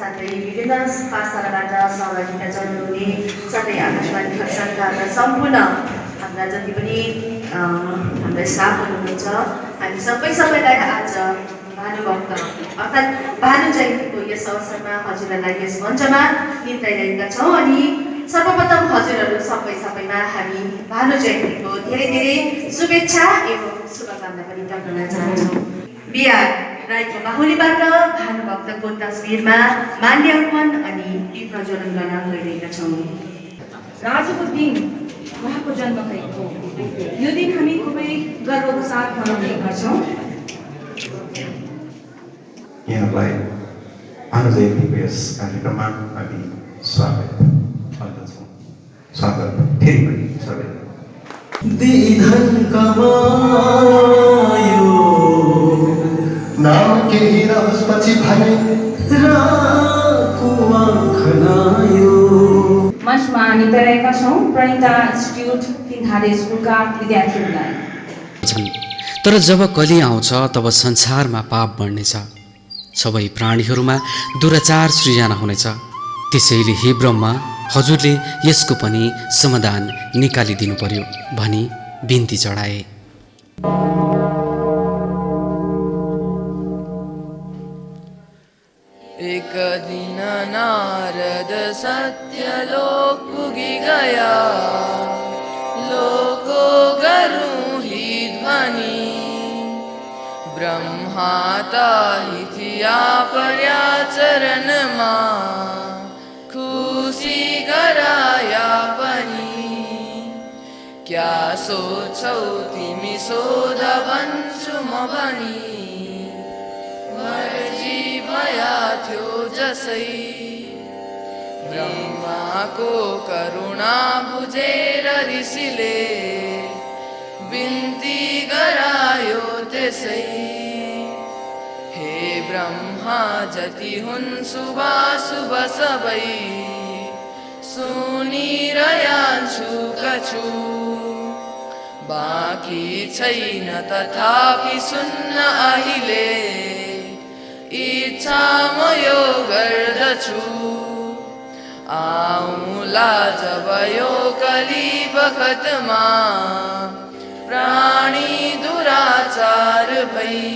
साथै विभिन्न पाठशालाबाट सहभागिता जनाउने साथै आकाशवाणी खरसाङका सम्पूर्ण हाम्रा जति पनि हाम्रा स्टाफहरू हुनुहुन्छ हामी सबैलाई आज भानुभक्त अर्थात् भानु जयन्तीको यस अवसरमा हजुरहरूलाई यस मञ्चमा निम्ताइरहेका छौँ अनि सर्वप्रथम हजुरहरू सबैमा हामी भानु जयन्तीको धेरै शुभेच्छा एवं शुभकामना पनि टक्राउन चाहन्छौँ। बिहार राईको माहुलीबाट भानुभक्तको तस्बिरमा माल्यार्पण अनि दीप प्रज्वलन गर्न गइरहेका छौँ। आजको दिन उहाँको जन्म भएको यो दिन हामी खुबै गर्वको साथ मनाउने गर्छौँ। यहाँलाई भानु जयन्तीको यस कार्यक्रममा हामी स्वागत फेरि पनि सबैलाई दिधन कमायो नाम केही रहोस् भने राकुवा खनायो। मञ्चमा निम्ताइरहेका छौँ प्रणिता इन्स्टिट्युट तिनधारे स्कुलका विद्यार्थीहरूलाई। तर जब कली आउँछ तब संसारमा पाप बढ्नेछ, सबै प्राणीहरूमा दुराचार सृजना हुनेछ। त्यसैले हे ब्रह्मा, हजुरले यसको पनि समाधान निकालिदिनु पर्यो भनी बिन्ती चढाए। एक दिन नारद सत्यलोक पुगी गया, लोको गरूं ही ध्वनि। ब्रह्मा ताहि थिया पर्या चरणमा, खुशी गराया पनि। क्या सोचौ तिमी सोध भन्छु म भनी, मर्जी भया थियो जसै। ब्रह्माको करुणा बुझेर ऋषिले बिन्ती गरायो त्यसै। हे ब्रह्मा जति हुन् शुभाशुभ सबै, सुनिरहन्छु कछु। बाँकी छैन तथापि सुन्न अहिले, इच्छा म यो गर्दछु। आउँला जब यो कली बखतमा, प्राणी दुराचार भई।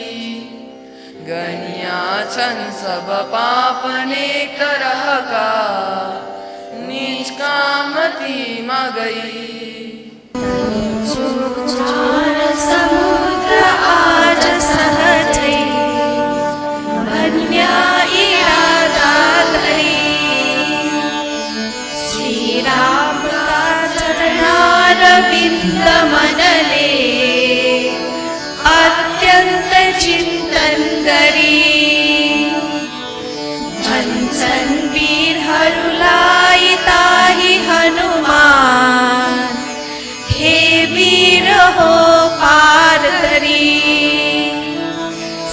गनिया छन् सब पाप नेक तरहका, निज कामतीमा गई। समुद्र आज सहजै, भन्या इरादा धरी। श्रीरामका चरणारविन्द मनले, अत्यन्त चिन्तन गरी। भन्छन् वीरहरूलाई ताहि हनुमान, हे वीर हो पार धरी।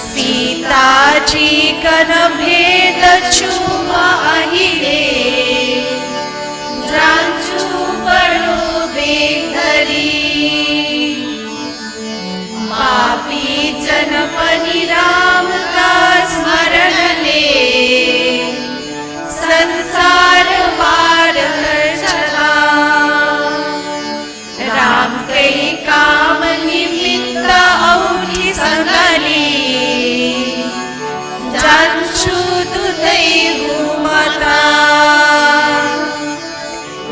सीताजी कन भेट्छु म अहिले, जान्छु बडो बेग धरी। पापी जन पनि रामका स्मरणले, संसार पार गर्छला। रामकै काम निमित्त औठी सँगली, जान्छु दुधै घुमता।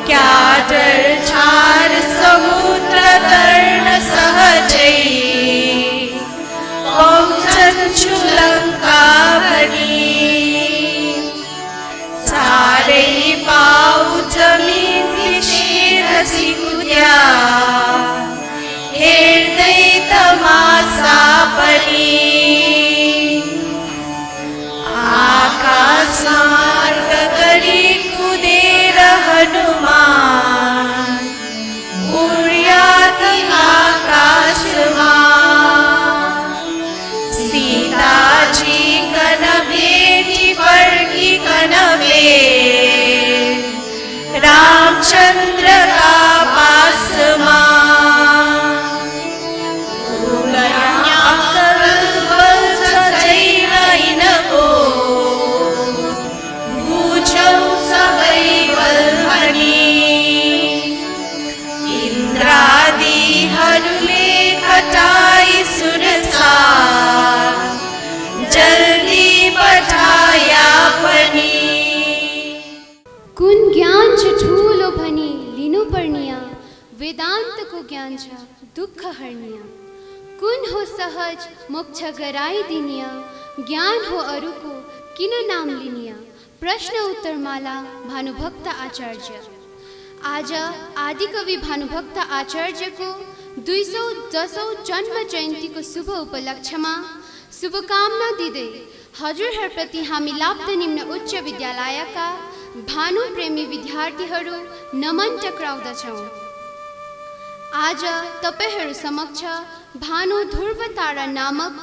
क्या डर छार समुद्र तर्ण सहजै, पहुँचन्छु लङ्का भरी। चारै पाउ जमिन मिसिर सिकुद्या, हेर्दै तमासा पनि। आकाश मार्ग गरी कुदेर हनुमान, उड्याति आकाशमा। सीताजी कन भेटी फर्किकन भेट, रामचन्द्र का पासमा। छ ठुलो भनी लिनु पर्निया, वेदान्तको ज्ञान छ दुःख हर्निया। कुन हो सहज मोक्ष गराइदिनिया, ज्ञान हो अरूको किन नाम लिनिया। प्रश्न उत्तर माला भानुभक्त आचार्य। आज आदिकवि भानुभक्त आचार्यको 210औं जन्म जयन्तीको शुभ उपलक्ष्यमा शुभकामना दिँदै हजुरहरूप्रति हामी लाप्त निम्न उच्च विद्यालयका भानु प्रेमी विद्यार्थीहरू नमन टक्राउँदछौँ। आज तपाईहरू समक्ष भानु ध्रुव तारा नामक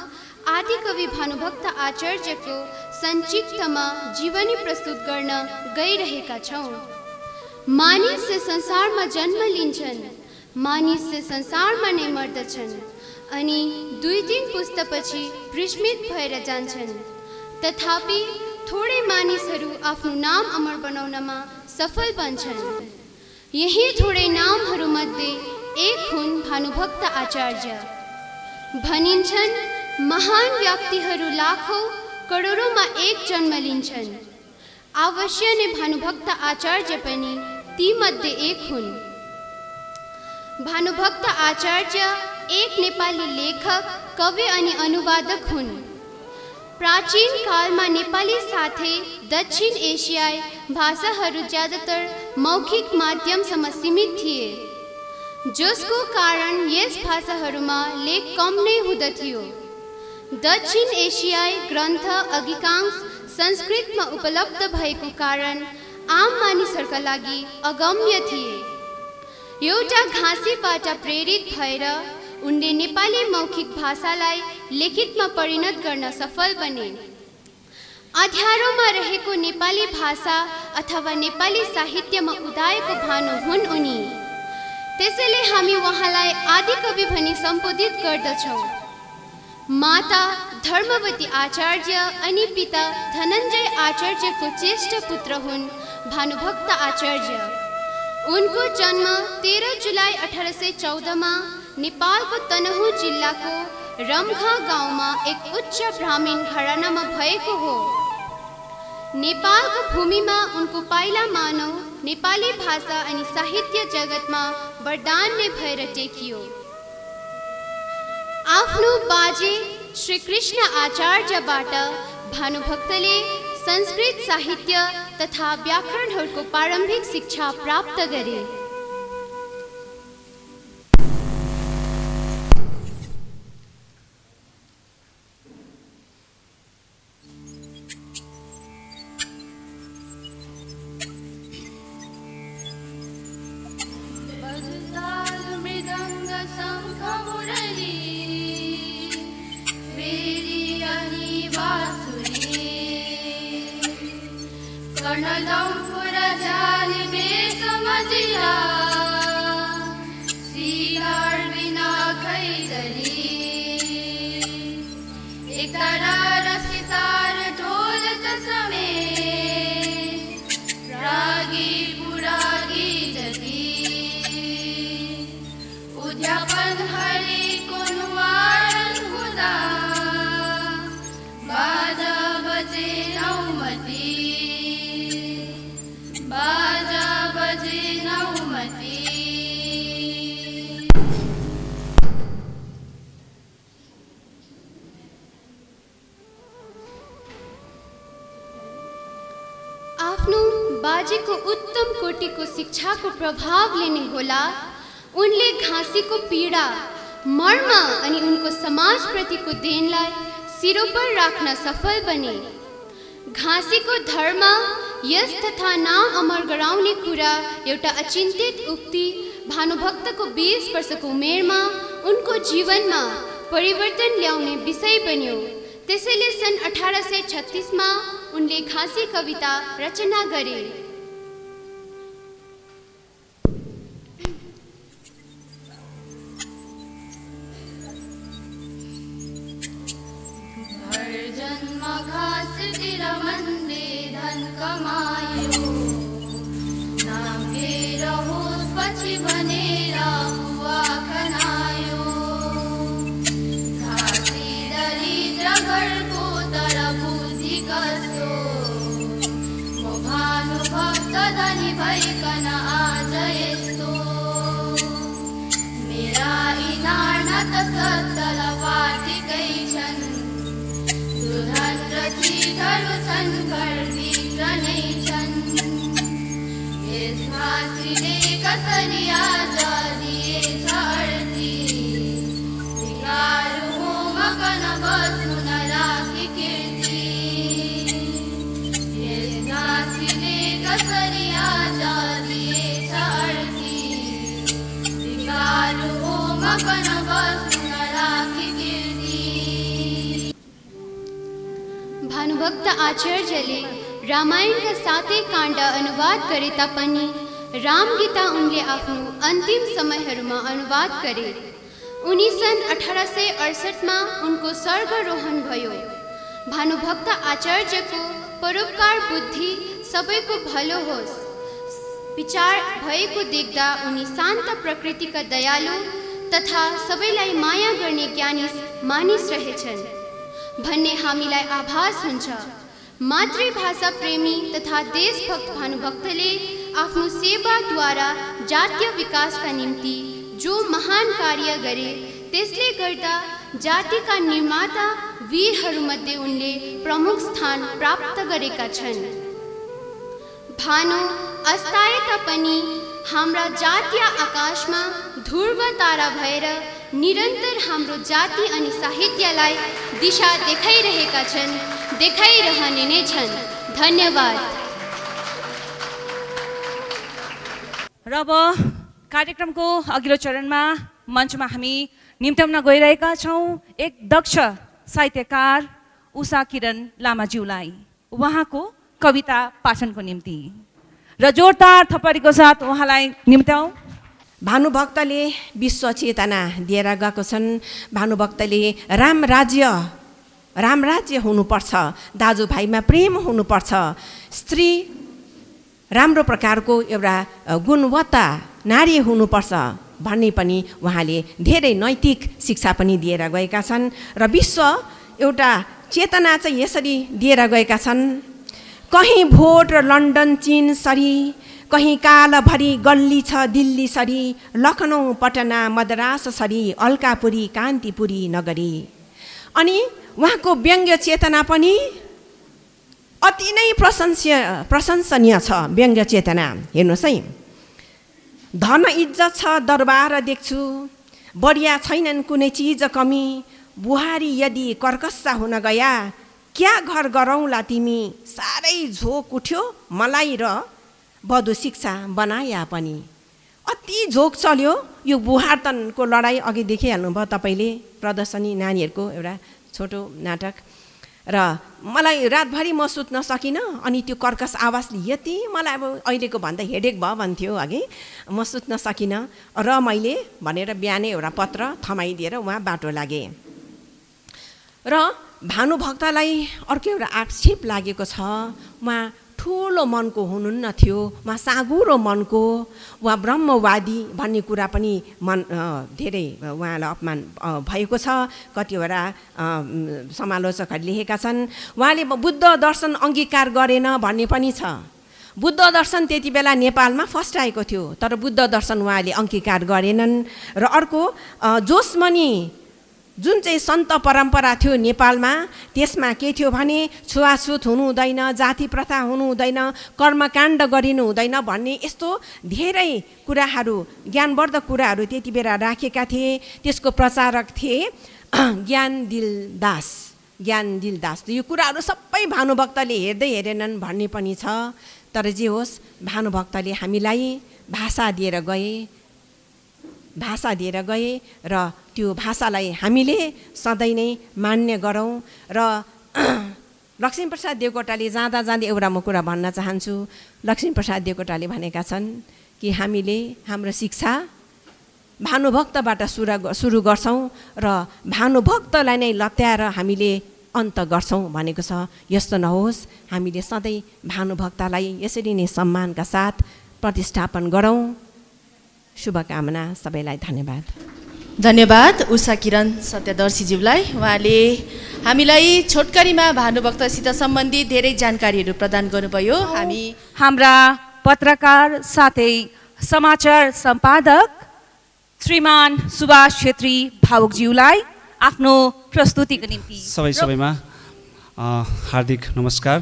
आदिकवि भानुभक्त आचार्यको संक्षिप्तमा जीवनी प्रस्तुत गर्न गइरहेका छौँ। मानिस संसारमा जन्म लिन्छन्, मानिस संसारमा नै मर्दछन् अनि 2-3 पुस्तापछि विस्मृत भएर जान्छन्। तथापि थोरै मानिसहरू आफ्नो नाम अमर बनाउनमा सफल बन्छन्। यही थोरै नामहरूमध्ये एक हुन् भानुभक्त आचार्य। भनिन्छन् महान व्यक्तिहरू लाखौं करोडौंमा एक जन्म लिन्छन्। अवश्य नै भानुभक्त आचार्य पनि तीमध्ये एक हुन्। भानुभक्त आचार्य एक नेपाली लेखक, कवि अनि अनुवादक हुन्। प्राचीन कालमा नेपाली साथै दक्षिण एसियाई भाषाहरू ज्यादातर मौखिक माध्यमसम्म सीमित थिए, जसको कारण यस भाषाहरूमा लेख कम नै हुँदथ्यो। दक्षिण एसियाई ग्रन्थ अधिकांश संस्कृतमा उपलब्ध भएको कारण आम मानिसहरूका लागि अगम्य थिए। एउटा घाँसीबाट प्रेरित भएर उनले नेपाली मौखिक भाषालाई लिखितमा परिणत गर्न सफल बने। अँध्यारोमा रहेको नेपाली भाषा अथवा नेपाली साहित्यमा उदाएको भानु हुन् उनी। त्यसैले हामी उहाँलाई आदिकवि भनी सम्बोधित गर्दछौँ। माता धर्मवती आचार्य अनि पिता धनञ्जय आचार्यको ज्येष्ठ पुत्र हुन् भानुभक्त आचार्य। उनको जन्म 13 जुलाई 1814 नेपालको तनहुँ जिल्लाको रम्घा गाउँमा एक उच्च ब्राह्मण घरानामा भएको हो। नेपालको भूमिमा उनको पाइला मानव नेपाली भाषा अनि साहित्य जगतमा वरदान नै भएर टेकियो। आफ्नो बाजे श्री कृष्ण आचार्यबाट भानुभक्तले संस्कृत साहित्य तथा व्याकरणहरूको प्रारम्भिक शिक्षा प्राप्त गरे। बाजेको उत्तम कोटिको शिक्षाको प्रभावले नै होला उनले घाँसीको पीडा, मर्म अनि उनको समाजप्रतिको देनलाई सिरोपर राख्न सफल बने। घाँसीको धर्म, यश तथा नाम अमर गराउने कुरा एउटा अचिन्तित उक्ति भानुभक्तको 20 वर्षको उमेरमा उनको जीवनमा परिवर्तन ल्याउने विषय बन्यो। त्यसैले सन् 1836 मा उनले घाँसी कविता रचना गरे। जन्म घाँसतिर मन्दे धन कमायो, नाम के रहोस् पछि भनेर बुवा खनायो। घाँसी दरिद्र घरको तर बुद्धि कस्तो, म भानुभक्त धनी भएका सत्तल वाटिकै छन् दुधन र चिजहरू छन् घरभित्र नै छन् यस भाषीले कसरी आज दिएछ अर्थी भिखारु होमकन बस्नु नराखी कीर्ति यस भाषीले कसरी आज दिएछ अर्थी भिखारु होमकन बस्नु नराखी कीर्ति। भानुभक्त आचार्यले रामायणका 7 काण्ड अनुवाद गरे तापनि रामगीता उनले आफ्नो अन्तिम समयहरूमा अनुवाद गरे। उनी सन् 1868 उनको स्वर्गारोहण भयो। भानुभक्त आचार्यको परोपकार बुद्धि सबैको भलो होस् विचार भएको देख्दा उनी शान्त प्रकृतिका दयालु तथा सबैलाई माया गर्ने ज्ञानी मानिस रहेछन् भन्ने हामीलाई आभास हुन्छ। मातृभाषा प्रेमी तथा देशभक्त भानुभक्तले आफ्नो सेवाद्वारा जातीय विकासका निम्ति जो महान कार्य गरे त्यसले गर्दा जातिका निर्माता वीरहरूमध्ये उनले प्रमुख स्थान प्राप्त गरेका छन्। भानु अस्ताए तापनि हाम्रा जातीय आकाशमा ध्रुव तारा भएर निरन्तर हाम्रो जाति अनि साहित्यलाई दिशा देखाइरहेका छन्, देखाइरहने नै छन्। धन्यवाद। र अब कार्यक्रमको अघिल्लो चरणमा मञ्चमा हामी निम्त्याउन गइरहेका छौँ एक दक्ष साहित्यकार उषा किरण लामाज्यूलाई उहाँको कविता पाठनको निम्ति र जोरदार थप्पडीको साथ उहाँलाई निम्त्याउँ। भानुभक्तले विश्व चेतना दिएर गएको छन्। भानुभक्तले राम राज्य हुनुपर्छ, दाजुभाइमा प्रेम हुनुपर्छ, स्त्री राम्रो प्रकारको एउटा गुणवत्ता नारी हुनुपर्छ भन्ने पनि उहाँले धेरै नैतिक शिक्षा पनि दिएर गएका छन् र विश्व एउटा चेतना चाहिँ यसरी दिएर गएका छन्। कहीँ भोट र लन्डन चीन सरी, कहीँ कालभरि गल्ली छ दिल्ली सरी, लखनऊ पटना मद्रास सरी, अल्कापुरी कान्तिपुरी नगरी। अनि उहाँको व्यङ्ग्य चेतना पनि अति नै प्रशंसनीय छ। व्यङ्ग्य चेतना हेर्नुहोस् है। धन इज्जत छ दरबार देख्छु, बढिया छैनन् कुनै चिज कमी, बुहारी यदि कर्कस्सा हुन गया, क्या घर गरौँला तिमी, साह्रै झोक उठ्यो मलाई र बधु शिक्षा बनाया पनि। अति झोक चल्यो यो बुहारतनको लडाइँ। अघि देखिहाल्नुभयो तपाईँले प्रदर्शनी नानीहरूको एउटा छोटो नाटक। र मलाई रातभरि म सुत्न सकिनँ। अनि त्यो कर्कस आवाजले यति मलाई अब अहिलेको भन्दा हेडेक भयो भन्थ्यो अघि। म सुत्न सकिनँ र मैले भनेर बिहानै एउटा पत्र थमाइदिएर उहाँ बाटो लागेँ। र भानुभक्तलाई अर्को एउटा आक्षेप लागेको छ, उहाँ ठुलो मनको हुनुहुन्न थियो, उहाँ साँगुरो मनको, उहाँ ब्रह्मवादी भन्ने कुरा पनि धेरै उहाँलाई अपमान भएको छ। कतिवटा समालोचकहरूले लेखेका छन् उहाँले बुद्ध दर्शन अङ्गीकार गरेन भन्ने पनि छ। बुद्ध दर्शन त्यति बेला नेपालमा फस्टाएको थियो, तर बुद्ध दर्शन उहाँले अङ्गीकार गरेनन्। र अर्को जोसमनी जुन चाहिँ सन्त परम्परा थियो नेपालमा, त्यसमा के थियो भने छुवाछुत हुनु हुँदैन, जाति प्रथा हुनु हुँदैन, कर्मकाण्ड गरिनु हुँदैन भन्ने यस्तो धेरै कुराहरू ज्ञानवर्धक कुराहरू त्यति बेला राखेका थिए। त्यसको प्रचारक थिए ज्ञानदिल दास। यो कुराहरू सबै भानुभक्तले हेर्दै हेरेनन् भन्ने पनि छ। तर जे होस् भानुभक्तले हामीलाई भाषा दिएर गए र त्यो भाषालाई हामीले सधैँ नै मान्य गरौँ। र लक्ष्मीप्रसाद देवकोटाले जाँदा एउटा म कुरा भन्न चाहन्छु। लक्ष्मीप्रसाद देवकोटाले भनेका छन् कि हामीले हाम्रो शिक्षा भानुभक्तबाट सुरु गर्छौँ र भानुभक्तलाई नै लत्याएर हामीले अन्त गर्छौँ भनेको छ। यस्तो नहोस्, हामीले सधैँ भानुभक्तलाई यसरी नै सम्मानका साथ प्रतिष्ठापन गरौँ। शुभकामना। सबैलाई धन्यवाद। धन्यवाद उषा किरण सत्यदर्शीज्यूलाई। उहाँले हामीलाई छोटकरीमा भानुभक्तसित सम्बन्धित धेरै जानकारीहरू प्रदान गर्नुभयो। हाम्रा पत्रकार साथै समाचार सम्पादक श्रीमान सुभाष छेत्री भावुकज्यूलाई आफ्नो प्रस्तुतिको निम्ति सबैमा हार्दिक नमस्कार।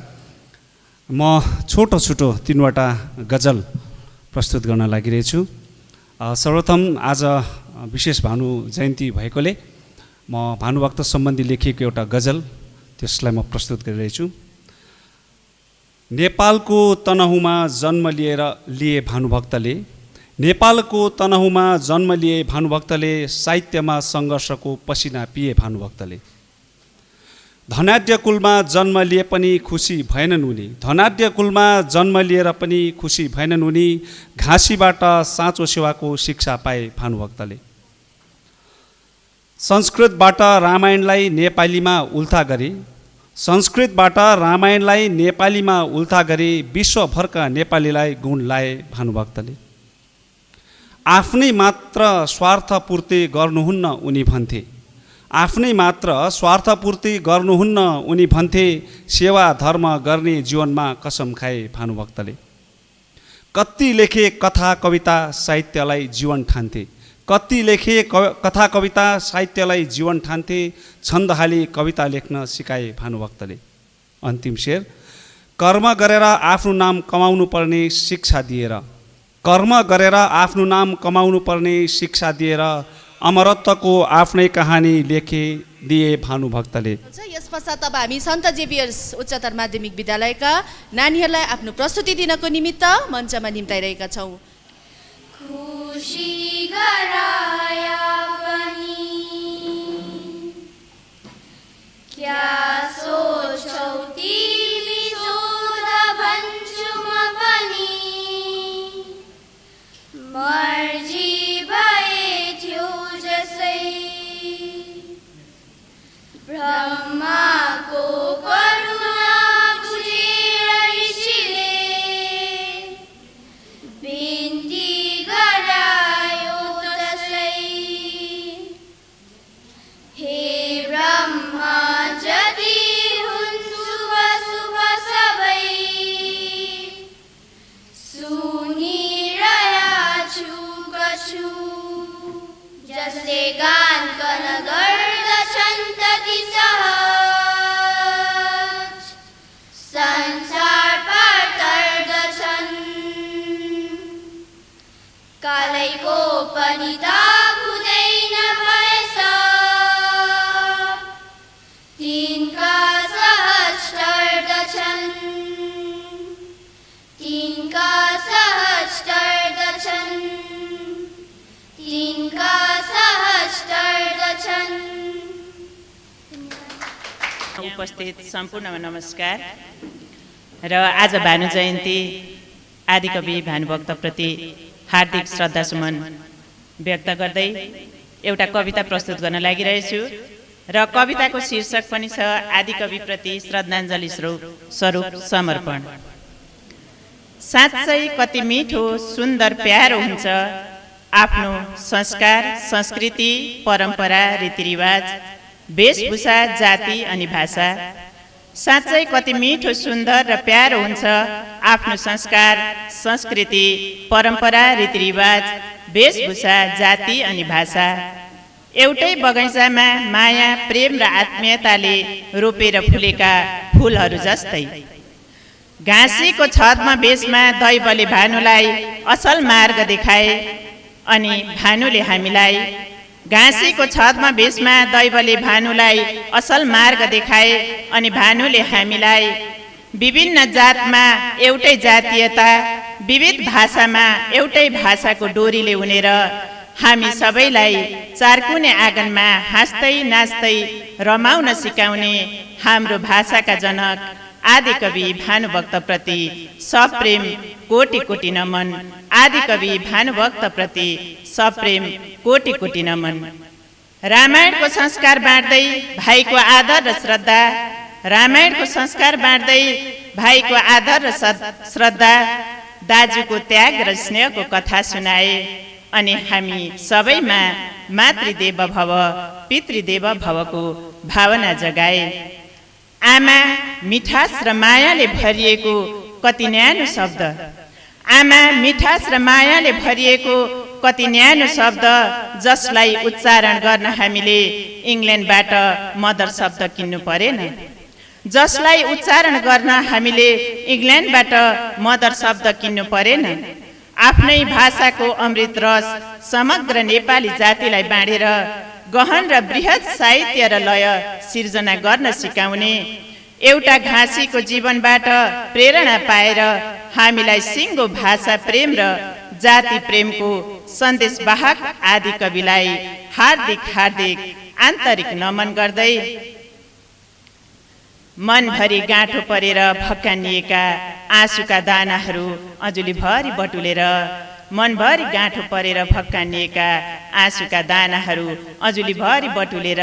म छोटो तीनवटा गजल प्रस्तुत गर्न लागिरहेछु। सर्वप्रथम आज विशेष भानु जयन्ती भएकोले म भानुभक्त सम्बन्धी लेखिएको एउटा गजल त्यसलाई म प्रस्तुत गरिरहेछु। नेपालको तनहुमा जन्म लिए भानुभक्तले, नेपालको तनहुमा जन्म लिए भानुभक्तले, साहित्यमा सङ्घर्षको पसिना पिए भानुभक्तले। धनाढ्य कुलमा जन्म लिए पनि खुसी भएनन् उनी, धनाढ्य कुलमा जन्म लिएर पनि खुसी भएनन् उनी, घाँसीबाट साँचो सेवाको शिक्षा पाए भानुभक्तले। संस्कृतबाट रामायणलाई नेपालीमा उल्था गरे, संस्कृतबाट रामायणलाई नेपालीमा उल्था गरे, विश्वभरका नेपालीलाई गुण लाए भानुभक्तले। आफ्नै मात्र स्वार्थपूर्ति गर्नुहुन्न उनी भन्थे, आफ्नै मात्र स्वार्थपूर्ति गर्नुहुन्न उनी भन्थे, सेवा धर्म गर्ने जीवनमा कसम खाए भानुभक्तले। कति लेखे कथा कविता साहित्यलाई जीवन ठान्थे, कति लेखे कथा कविता साहित्यलाई जीवन ठान्थे, छन्द हाली कविता लेख्न सिकाए भानुभक्तले। अन्तिम शेर, कर्म गरेर आफ्नो नाम कमाउनु पर्ने शिक्षा दिएर, कर्म गरेर आफ्नो नाम कमाउनु पर्ने शिक्षा दिएर, अमरत्वको आफ्नै कहानी लेखे दिए भानुभक्तले। यस पश्चात अब हामी सन्त जेभियर्स उच्चतर माध्यमिक विद्यालयका नानीहरूलाई आफ्नो प्रस्तुति दिनको निमित्त मञ्चमा निम्ताइरहेका छौँ। खुसी गराया पनि क्या सोचौ तिमी सोध भन्छु म पनि, मर्जी भए थियो जसै ब्रह्माको करुणा बुझेर ऋषिले बिन्ती गरायो तसै। हे ब्रह्मा जति हुन् शुभ शुभ सबै, सुनिरहेछु कछु जसले गान गर्न गर्दछन् तति सहज, संसार पार तर्दछन्। कालैको पनि ताप हुँदैन भएछ, तिनका सहज टर्दछन्, तिनका सहज टर्दछन्, तिनका सहज टर्दछन्। उपस्थित सम्पूर्णमा नमस्कार। र आज भानु जयन्ती आदिकवि भानुभक्तप्रति हार्दिक श्रद्धासुमन व्यक्त गर्दै एउटा कविता प्रस्तुत गर्न लागिरहेछु र कविताको शीर्षक पनि छ आदिकविप्रति श्रद्धाञ्जली स्वरूप समर्पण। साँच्चै कति मिठो सुन्दर प्यारो हुन्छ आफ्नो संस्कार संस्कृति परम्परा रीतिरिवाज वेशभूषा जाति अनि भाषा। साँच्चै कति मिठो सुन्दर र प्यारो हुन्छ आफ्नो संस्कार संस्कृति परम्परा रीतिरिवाज वेशभूषा जाति अनि भाषा। एउटै बगैँचामा माया प्रेम र आत्मीयताले रोपेर फुलेका फुलहरू जस्तै। घाँसीको छतमा बेसमा दैवले भानुलाई असल मार्ग देखाए अनि भानुले हामीलाई, घाँसीको छतमा बेसमा दैवले भानुलाई असल मार्ग देखाए अनि भानुले हामीलाई, विभिन्न जातमा एउटै जातीयता विविध भाषामा एउटै भाषाको डोरीले उनेर हामी सबैलाई चारकुने आँगनमा हाँस्दै नाच्दै रमाउन सिकाउने हाम्रो भाषाका जनक आदिकवि भानुभक्तप्रति सप्रेम कोटि कोटि नमन। आदिकवि भानुभक्तप्रति सप्रेम कोटि कोटि नमन। रामायणको संस्कार बाँड्दै भाइको आदर र श्रद्धा, रामायणको संस्कार बाँड्दै भाइको आदर र श्रद्धा, दाजुको त्याग र स्नेहको कथा सुनाए अनि हामी सबैमा मातृदेव भव पितृदेव भवको भावना जगाए। आमा मिठास र मायाले भरिएको कति न्यानो शब्द, आमा मिठास र मायाले भरिएको कति न्यानो शब्द जसलाई उच्चारण गर्न हामीले इङ्ल्यान्डबाट मदर शब्द किन्नु परेन। जसलाई उच्चारण गर्न हामीले इङ्ल्यान्डबाट मदर शब्द किन्नु परेन। आफ्नै भाषाको अमृत रस समग्र नेपाली जातिलाई बाँडेर गहन र बृहत साहित्य र लय सिर्जना गर्न सिकाउने एउटा घाँसीको जीवनबाट प्रेरणा पाएर हामीलाई सिङ्गो भाषा प्रेम र जाति प्रेमको सन्देशवाहक आदि कविलाई हार्दिक हार्दिक आन्तरिक नमन गर्दै मनभरि गाँठो परेर भक्कानिएका आँसुका दानाहरू अजुलीभरि बटुलेर मनभरि गाँठो परेर भक्कानिएका आँसुका दानाहरू अजुलीभरि बटुलेर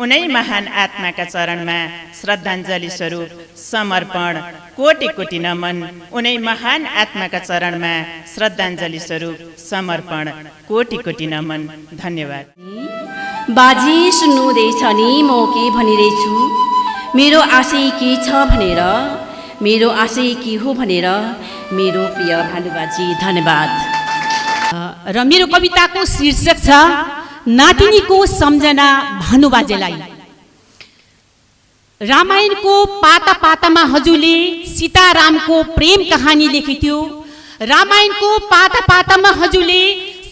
उनै महान आत्माका चरणमा श्रद्धाञ्जली स्वरूप समर्पण कोटि कोटि नमन। उनै महान आत्माका चरणमा श्रद्धाञ्जली स्वरूप समर्पण कोटि कोटि नमन। धन्यवाद। बाजी सुन्नुहुँदैछ नि म के भनिरहेछु, मेरो आशय के छ भनेर, मेरो आशय के हो भनेर मेरो प्रिय भानुबाजी। धन्यवाद। र मेरो कविताको शीर्षक छ नातिनीको सम्झना भानुबाजेलाई। रामायणको पाता पातामा हजुरले सीतारामको प्रेम कहानी लेखेथ्यो। रामायणको पाता पातामा हजुरले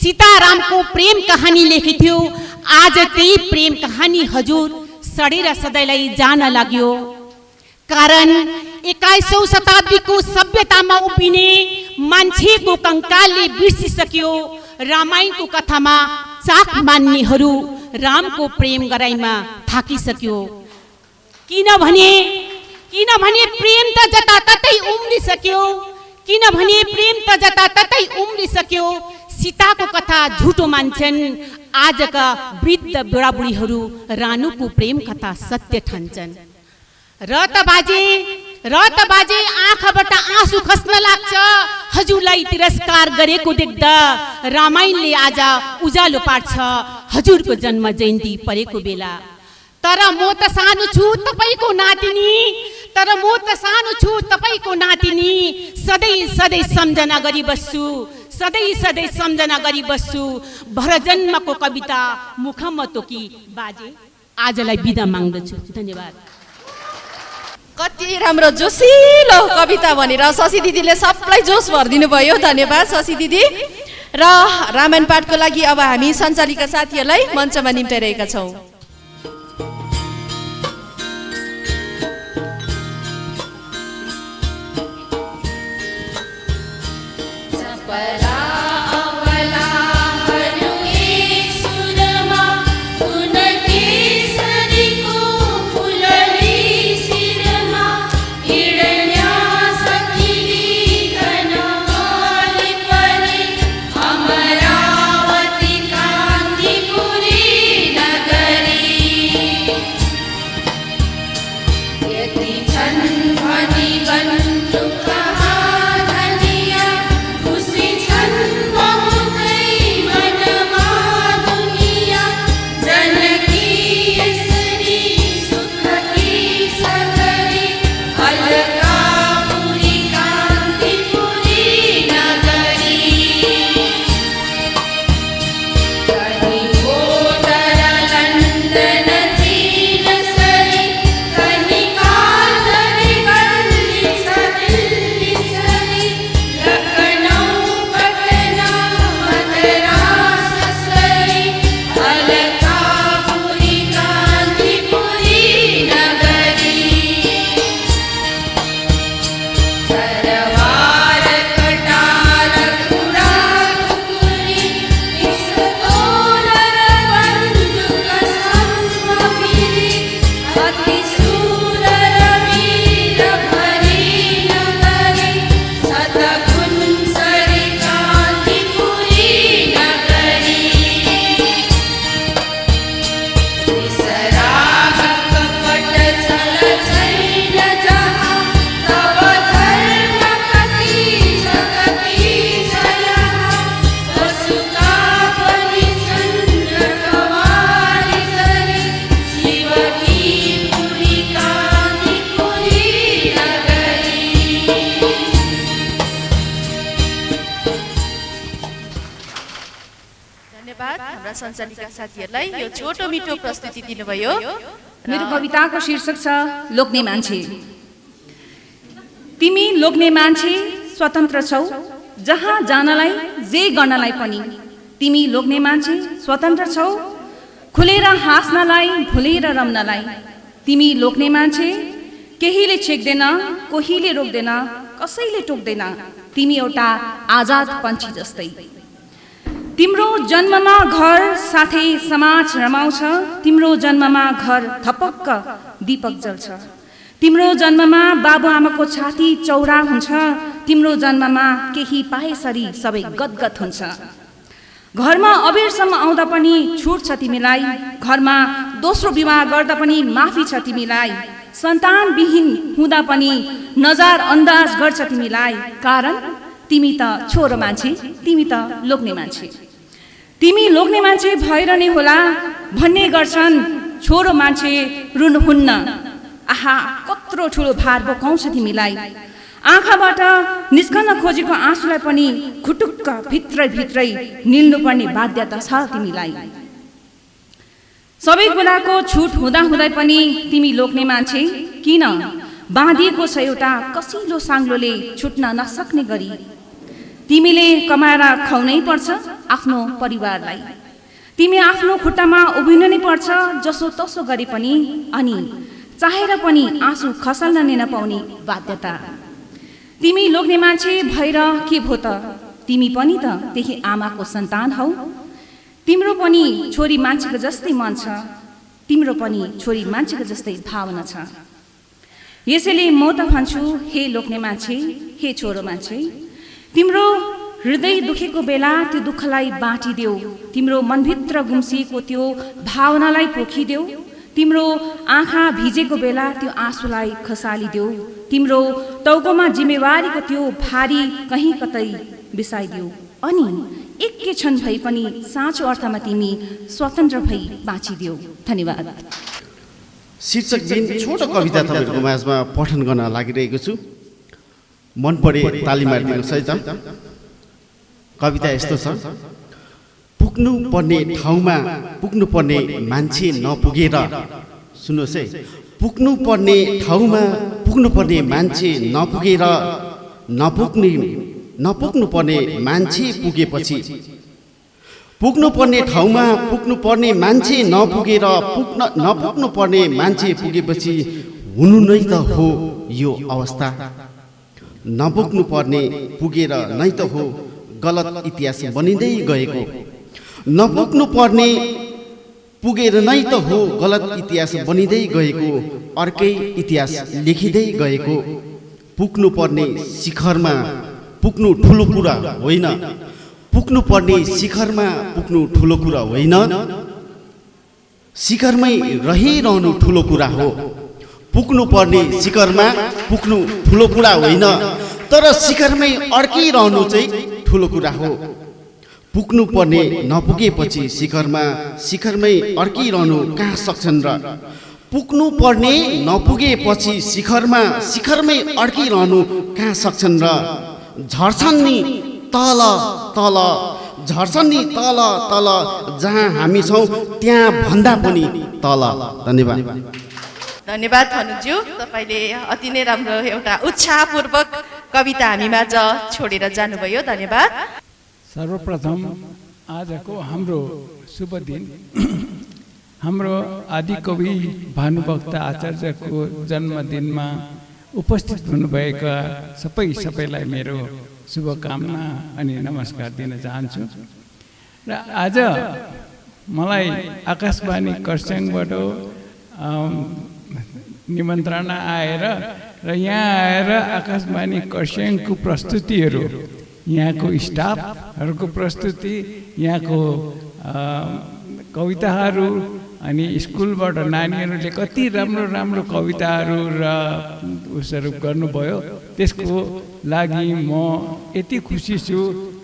सीतारामको प्रेम कहानी लेखेथ्यो। आज त्यही प्रेम कहानी हजुर सडेर सदैलाई जान लाग्यो। कारण 21औं शताब्दीको सभ्यतामा उभिने मान्छेको कङ्कालले बिर्सिसक्यो। रामायणको कथामा चाख मान्नेहरू रामको प्रेम गराइमा थाकिसक्यो। किनभने प्रेम त जताततै उम्रिसक्यो। किनभने प्रेम त जताततै उम्रिसक्यो। सीताको कथा झुटो मान्छन् आजका वृद्ध बुढाबुढीहरू रानुको प्रेम कथा सत्य ठान्छन्। र त बाजे आँखाबाट आँसु खस्न लाग्छ हजुरलाई तिरस्कार गरेको देख्दा। रामायणले आज उज्यालो पार्छ हजुरको जन्म जयन्ती परेको बेला। तर म त सानो छु तपाईको नातिनी, तर म त सानो छु तपाईको नातिनी। सधैँ सधैँ सम्झना गरी बस्छु, सधैँ सधैँ सम्झना गरी बस्छु। भरजन्मको कविता मुखमा तोकी बाजे आजलाई बिदा माग्दछु। धन्यवाद। कति राम्रो जोसिलो कविता भनेर शशी दिदीले सबलाई जोस भरिदिनु भयो। धन्यवाद शशी दिदी। र रामायण पाठको लागि अब हामी सञ्चालिका साथीहरूलाई मञ्चमा निम्ताइरहेका छौँ। अमरावती कान्तिपुरी नगरी धन्यवाद हाम्रा सञ्चालिका साथीहरूलाई यो छोटो मिठो प्रस्तुति दिनुभयो। मेरो कविताको शीर्षक छ लोग्ने मान्छे। तिमी लोग्ने मान्छे स्वतन्त्र छौ, जहाँ जानलाई जे गर्नलाई पनि। तिमी लोग्ने मान्छे स्वतन्त्र छौ, खुलेर हाँस्नलाई भुलेर रम्नलाई। तिमी लोग्ने मान्छे, केहीले छेक्दैन, कोहीले रोक्दैन, कसैले टोक्दैन। तिमी एउटा आजाद पन्छी जस्तै। तिम्रो जन्ममा घर साथै समाज रमाउँछ। तिम्रो जन्ममा घर थपक्क दीपक जल्छ। तिम्रो जन्ममा बाबुआमाको छाती चौरा हुन्छ। तिम्रो जन्ममा केही पाएसरी सबै गदगद हुन्छ। घरमा अबेरसम्म आउँदा पनि छुट छ तिमीलाई। घरमा दोस्रो विवाह गर्दा पनि माफी छ तिमीलाई। सन्तानविहीन हुँदा पनि नजर अन्दाज गर्छ तिमीलाई। कारण तिमी त छोरो मान्छे, तिमी त लोग्ने मान्छे। तिमी लोग्ने मान्छे भएर नै होला भन्ने गर्छन् छोरो मान्छे रुनुहुन्न। आहा, कत्रो ठुलो भार बोकाउँछ तिमीलाई। आँखाबाट निस्कन खोजेको आँसुलाई पनि खुटुक्क भित्रै भित्रै निल्नुपर्ने बाध्यता छ तिमीलाई। सबै कुराको छुट हुँदाहुँदै पनि तिमी लोग्ने मान्छे किन? बाँधिएको छ एउटा कसिलो साङ्लोले छुट्न नसक्ने गरी। तिमीले कमाएर खुवाउनै पर्छ आफ्नो परिवारलाई। तिमी आफ्नो खुट्टामा उभिनु नै पर्छ जसो तसो गरी पनि। अनि चाहेर पनि आँसु खसाल्न नै नपाउने बाध्यता। तिमी लोग्ने मान्छे भएर के भो त? तिमी पनि त त्यही आमाको सन्तान हौ। तिम्रो पनि छोरी मान्छेको जस्तै मन छ। तिम्रो पनि छोरी मान्छेको जस्तै भावना छ। यसैले म त भन्छु, हे लोग्ने मान्छे, हे छोरो मान्छे, तिम्रो हृदय दुखेको बेला त्यो दुःखलाई बाँटिदेऊ। तिम्रो मनभित्र गुम्सिएको त्यो भावनालाई पोखिदेऊ। तिम्रो आँखा भिजेको बेला त्यो आँसुलाई खसालिदेऊ। तिम्रो टाउकोमा जिम्मेवारीको त्यो भारी कहीँ कतै बिसाइदेऊ। अनि एक क्षण भए पनि साँचो अर्थमा तिमी स्वतन्त्र भई बाँचिदेऊ। धन्यवाद। शीर्षक बिन छोटो कविता तपाईँहरूको माझमा पठन गर्न लागिरहेको छु। मन परे ताली मारिदिनुहोस् है त। कविता यस्तो छ। पुग्नु पर्ने ठाउँमा पुग्नु पर्ने मान्छे नपुगेर, सुन्नुहोस् है, पुग्नु पर्ने ठाउँमा पुग्नु पर्ने मान्छे नपुगेर, नपुग्नु पर्ने मान्छे पुगेपछि, पुग्नु पर्ने ठाउँमा पुग्नु पर्ने मान्छे नपुगेर नपुग्नु पर्ने मान्छे पुगेपछि हुनु नै त हो यो अवस्था। नपुग्नु पर्ने पुगेर नै त हो गलत इतिहास बनिँदै गएको। नपुग्नु पर्ने पुगेर नै त हो गलत इतिहास बनिँदै गएको, अर्कै इतिहास लेखिँदै गएको। पुग्नु पर्ने शिखरमा पुग्नु ठुलो कुरा होइन। पुग्नु पर्ने शिखरमा पुग्नु ठुलो कुरा होइन, शिखरमै रहिरहनु ठुलो कुरा हो। पुग्नु पर्ने शिखरमा पुग्नु ठुलो कुरा होइन, तर शिखरमै अड्किरहनु चाहिँ ठुलो कुरा हो। पुग्नु पर्ने नपुगेपछि शिखरमै अड्किरहनु कहाँ सक्छन् र? पुग्नु पर्ने नपुगेपछि शिखरमै अड्किरहनु कहाँ सक्छन् र? झर्छन् नि तल तल, झर्छन् नि तल तल, जहाँ हामी छौँ त्यहाँ भन्दा पनि तल। धन्यवाद। धन्यवाद धनुज्यू, तपाईँले अति नै राम्रो एउटा उत्साहपूर्वक कविता हामीमाझ छोडेर जानुभयो। धन्यवाद। सर्वप्रथम आजको हाम्रो शुभ दिन हाम्रो आदिकवि भानुभक्त आचार्यको जन्मदिनमा उपस्थित हुनुभएका सबैलाई मेरो शुभकामना अनि नमस्कार दिन चाहन्छु। र आज मलाई आकाशवाणी खरसाङबाट निमन्त्रणा आएर र यहाँ आएर आकाशवाणी खरसाङको प्रस्तुतिहरू, यहाँको स्टाफहरूको प्रस्तुति, यहाँको कविताहरू अनि स्कुलबाट नानीहरूले कति राम्रो राम्रो कविताहरू र उसहरू गर्नुभयो। त्यसको लागि म यति खुसी छु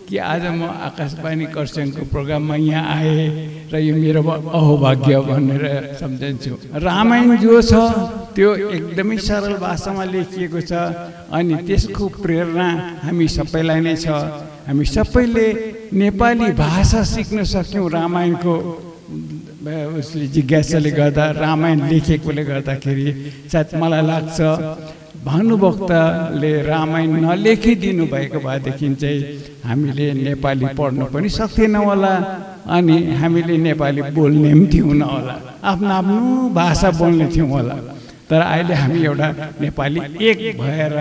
कि आज म आकाशवाणी खरसाङको प्रोग्राममा यहाँ आएँ र यो मेरो अहोभाग्य भनेर सम्झन्छु। रामायण जो छ त्यो एकदमै सरल भाषामा लेखिएको छ अनि त्यसको प्रेरणा हामी सबैलाई नै छ। हामी सबैले नेपाली भाषा सिक्न सक्यौँ रामायणको उसले जिज्ञासाले गर्दा, रामायण लेखेकोले गर्दाखेरि सायद मलाई लाग्छ भानुभक्तले रामायण नलेखिदिनु भएको भएदेखि चाहिँ हामीले नेपाली पढ्न पनि सक्थेनौँ होला अनि हामीले नेपाली बोल्ने पनि थियौँ होला, आफ्नो आफ्नो भाषा बोल्ने थियौँ होला। तर अहिले हामी एउटा नेपाली एक भएर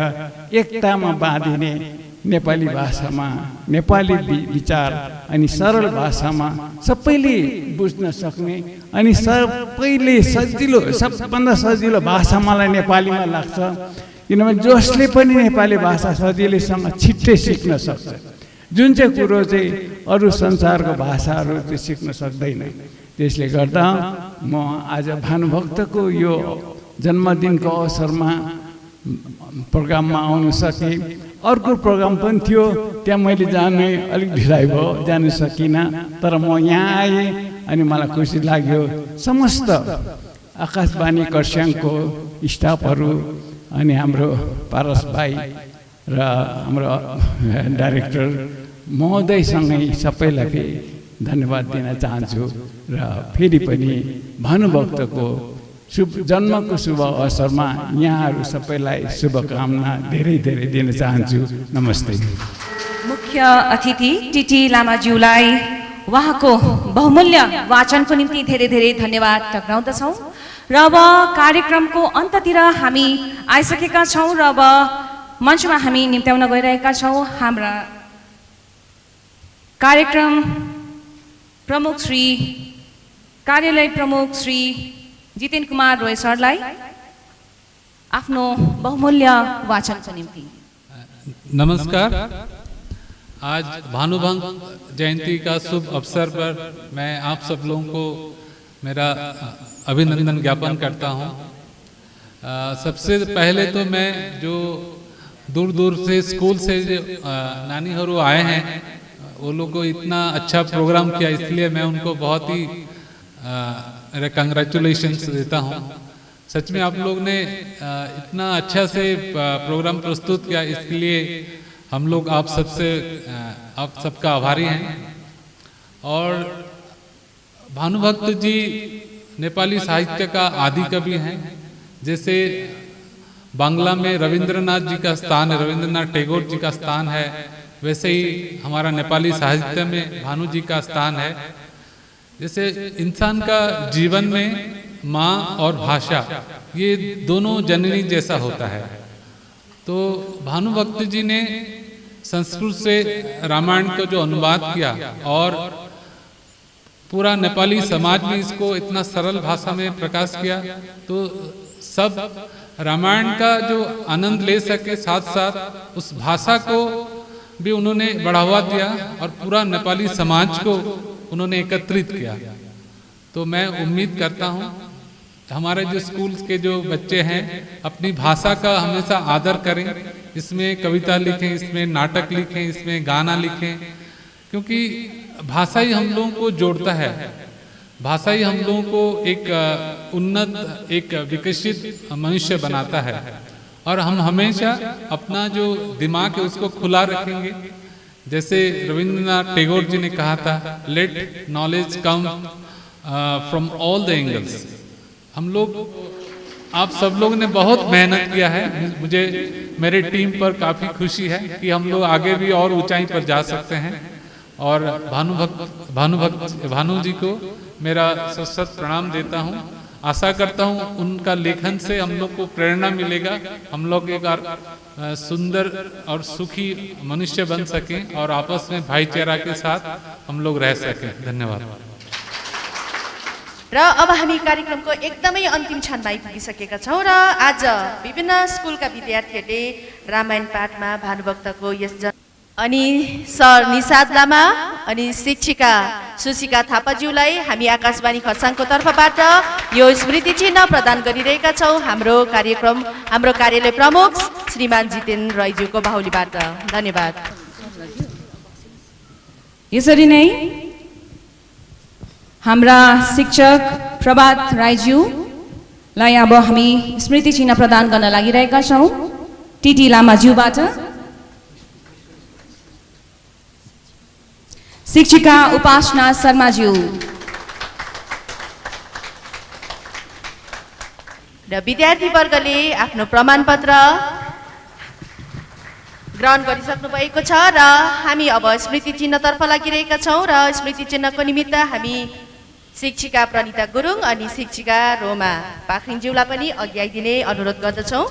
एकतामा बाँधिने, नेपाली भाषामा नेपाली विचार अनि सरल भाषामा सबैले बुझ्न सक्ने अनि सबैले सजिलो, सबभन्दा सजिलो भाषा मलाई नेपालीमा लाग्छ। किनभने जसले पनि नेपाली भाषा सजिलैसँग छिट्टै सिक्न सक्छ, जुन चाहिँ कुरो चाहिँ अरू संसारको भाषाहरू चाहिँ सिक्न सक्दैन। त्यसले गर्दा म आज भानुभक्तको यो जन्मदिनको अवसरमा प्रोग्राममा आउन सकेँ। अर्को प्रोग्राम पनि थियो, त्यहाँ मैले जाने अलिक ढिलाइ भयो, जानु सकिनँ। तर म यहाँ आएँ अनि मलाई खुसी लाग्यो। समस्त आकाशवाणी खरसाङको स्टाफहरू अनि हाम्रो पारस भाइ र हाम्रो डाइरेक्टर महोदयसँगै सबैलाई धन्यवाद दिन चाहन्छु र फेरि पनि भानुभक्तको जन्मको शुभ अवसरमा यहाँहरू सबैलाई शुभकामना धेरै धेरै दिन चाहन्छु। नमस्ते। मुख्य अतिथि टिटी लामाज्यूलाई उहाँको बहुमूल्य वाचनको निम्ति धेरै धेरै धन्यवाद टक्राउँदछौँ र अब कार्यक्रमको अन्ततिर हामी आइसकेका छौँ र अब मञ्चमा हामी निम्त्याउन गइरहेका छौँ हाम्रा कार्यक्रम प्रमुख श्री कार्यालय प्रमुख श्री जितेन कुमार रोय सरलाई आफ्नो बहुमूल्य वाचनको निम्ति। नमस्कार। आज भानुभक्त जयंती का शुभ अवसर पर मैं आप सब लोगों को मेरा अभिनंदन ज्ञापन करता हूं। सबसे पहले तो मैं जो दूर दूर से स्कूल से नानीहरू आए हैं वो लोग को इतना अच्छा प्रोग्राम किया, इसलिए मैं उनको बहुत ही कंग्रेचुलेशंस देता हूँ। सच में आप लोग ने इतना अच्छा से प्रोग्राम प्रस्तुत किया, इसके लिए हम लोग आप सबका आभारी हैं। और भानुभक्त जी नेपाली साहित्य का आदि कवि हैं। जैसे बांग्ला में रविंद्रनाथ जी का स्थान है, रविंद्रनाथ टैगोर जी का स्थान है, वैसे ही हमारा नेपाली साहित्य में भानु जी का स्थान है। जैसे इंसान का जीवन में माँ और भाषा ये दोनों जननी जैसा होता है। तो भानुभक्त जी ने संस्कृत से रामायण का जो अनुवाद किया और पूरा नेपाली समाज में इसको इतना सरल भाषा में प्रकाश किया, तो सब रामायण का जो आनंद ले सके, साथ साथ उस भाषा को भी उन्होंने बढ़ावा दिया और पूरा नेपाली समाज को उन्होंने एकत्रित किया। तो मैं उम्मीद करता हूँ हमारे जो स्कूल के जो बच्चे हैं अपनी भाषा का हमेशा आदर करें, इसमें कविता लिखें, इसमें नाटक लिखें, इसमें गाना लिखें, क्योंकि भाषा ही हम लोगों को जोड़ता है। भाषा ही हम लोगों को एक उन्नत, एक विकसित मनुष्य बनाता है। और हम हमेशा अपना जो दिमाग है उसको खुला रखेंगे। जैसे रविंद्रनाथ टैगोर जी ने कहा था, let knowledge come from all the angles. हम लोग, आप सब लोग ने बहुत मेहनत किया है। मुझे मेरे टीम पर काफ़ी खुशी है कि हम लोग आगे भी और ऊंचाई पर जा सकते हैं। और भानु जी को मेरा सशक्त प्रणाम देता हूँ। आशा करता हूँ उनका लेखन से हम लोग को प्रेरणा मिलेगा, हम लोग एक सुंदर और सुखी मनुष्य बन सकें और आपस में भाईचारा के साथ हम लोग रह सकें। धन्यवाद। र अब हामी कार्यक्रमको एकदमै अन्तिम क्षणमा आइपुगिसकेका छौँ र आज विभिन्न स्कुलका विद्यार्थीहरूले रामायण पाठमा भानुभक्तको यस अनि सर निषाद लामा अनि शिक्षिका सुशिका थापाज्यूलाई हामी आकाशवाणी खरसाङको तर्फबाट यो स्मृति चिन्ह प्रदान गरिरहेका छौँ। हाम्रो कार्यालय प्रमुख श्रीमान जितेन राईज्यूको बाहुलीबाट। धन्यवाद। यसरी नै हाम्रा शिक्षक प्रभात राईज्यूलाई अब हामी स्मृति चिन्ह प्रदान गर्न लागिरहेका छौँ टिटी लामाज्यूबाट। शिक्षिका उपासना शर्माज्यू र विद्यार्थीवर्गले आफ्नो प्रमाणपत्र ग्रहण गरिसक्नु भएको छ र हामी अब स्मृति चिन्हतर्फ लागिरहेका छौँ र स्मृति चिन्हको निमित्त हामी शिक्षिका प्रणिता गुरुङ अनि शिक्षिका रोमा पाखरिङज्यूलाई पनि अघि आइदिने अनुरोध गर्दछौँ।